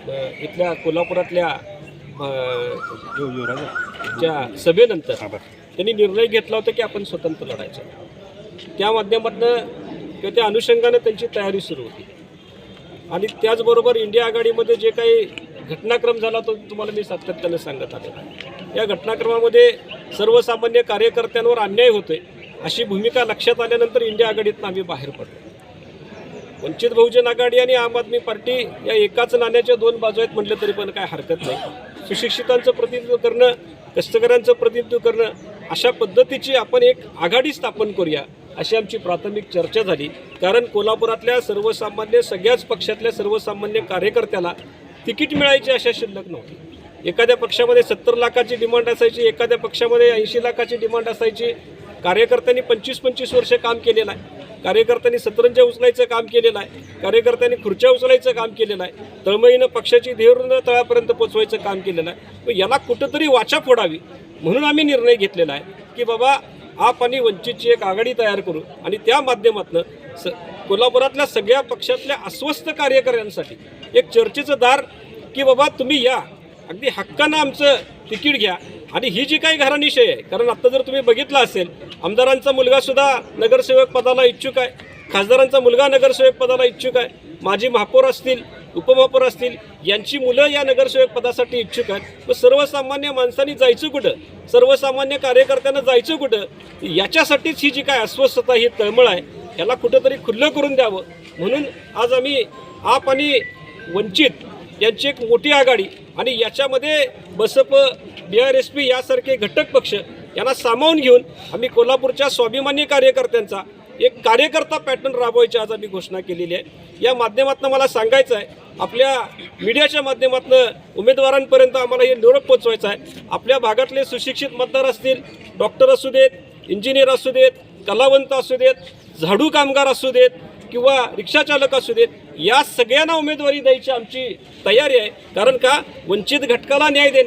इथल्या कोल्हापुरातल्या ज्या सभेनंतर त्यांनी निर्णय घेतला होता की आपण स्वतंत्र लढायचं। त्या माध्यमातून किंवा त्या अनुषंगाने त्यांची तयारी सुरू होती आणि त्याचबरोबर इंडिया आघाडीमध्ये जे काही घटनाक्रम झाला तो तुम्हाला मी सातत्याने सांगत आले। या घटनाक्रमामध्ये सर्वसामान्य कार्यकर्त्यांवर अन्याय होतोय अशी भूमिका लक्षात आल्यानंतर इंडिया आघाडीतून आम्ही बाहेर पडलो। वंचित बहुजन आघाडी आणि आम आदमी पार्टी या एकाच नाण्याच्या दोन बाजू आहेत म्हटलं तरी पण काय हरकत नाही। सुशिक्षितांचं प्रतिनिधित्व करणं, कष्टकऱ्यांचं प्रतिनिधित्व करणं, अशा पद्धतीची आपण एक आघाडी स्थापन करूया अशी आमची प्राथमिक चर्चा झाली। कारण कोल्हापुरातल्या सर्वसामान्य सगळ्याच पक्षातल्या सर्वसामान्य कार्यकर्त्याला तिकीट मिळायची अशा शिल्लक नव्हती। एखाद्या पक्षामध्ये 70 लाखाची डिमांड असायची, एखाद्या पक्षामध्ये 80 लाखाची डिमांड असायची। कार्यकर्त्यांनी 25-25 वर्ष काम केलेलं आहे, कार्यकर्त्यांनी सतरंजा उचलायचं काम केलेलं आहे, कार्यकर्त्यांनी खुर्च्या उचलायचं काम केलेलं आहे, तळमळीनं पक्षाची ध्येयपूर्ण तळापर्यंत पोचवायचं काम केलेलं आहे। याला कुठंतरी वाचा फोडावी म्हणून आम्ही निर्णय घेतलेला आहे की बाबा आप आणि वंचितची एक आघाडी तयार करू आणि त्या माध्यमातून कोल्हापुरातल्या सगळ्या पक्षातल्या अस्वस्थ कार्यकर्त्यांसाठी एक चर्चेचं दार की बाबा तुम्ही या, अगदी हक्कानं आमचं तिकीट घ्या। आणि ही जी काही घराणीशाही आहे, कारण आत्ता जर तुम्ही बघितलं असेल आमदारांचा मुलगासुद्धा नगरसेवक पदाला इच्छुक आहे, खासदारांचा मुलगा नगरसेवक पदाला इच्छुक आहे, माजी महापौर असतील, उपमहापौर असतील, यांची मुलं या नगरसेवक पदासाठी इच्छुक आहेत। मग सर्वसामान्य माणसांनी जायचं कुठं, सर्वसामान्य कार्यकर्त्यांना जायचं कुठं? याच्यासाठीच ही जी काय अस्वस्थता, ही तळमळ आहे, याला कुठंतरी खुल्लं करून द्यावं म्हणून आज आम्ही आप आणि वंचित यांची एक मोठी आघाडी आणि याच्यामध्ये बसप, BRSP यासारखे घटक पक्ष यांना सामावून घेऊन आम्ही कोल्हापूरच्या स्वाभिमानी कार्यकर्त्यांचा एक कार्यकर्ता पॅटर्न राबवायची आज आम्ही घोषणा केलेली आहे। या माध्यमातून मला सांगायचं आहे, आपल्या मीडियाच्या माध्यमातून उमेदवारांपर्यंत आम्हाला हे निरोप पोचवायचा आहे। आपल्या भागातले सुशिक्षित मतदार असतील, डॉक्टर असू देत, इंजिनियर असू देत, कलावंत असू देत, झाडू कामगार असू देत किंवा रिक्षाचालक असू देत, या सगळ्यांना उमेदवारी द्यायची आमची तयारी आहे। कारण का वंचित घटकाला न्याय देण्यासाठी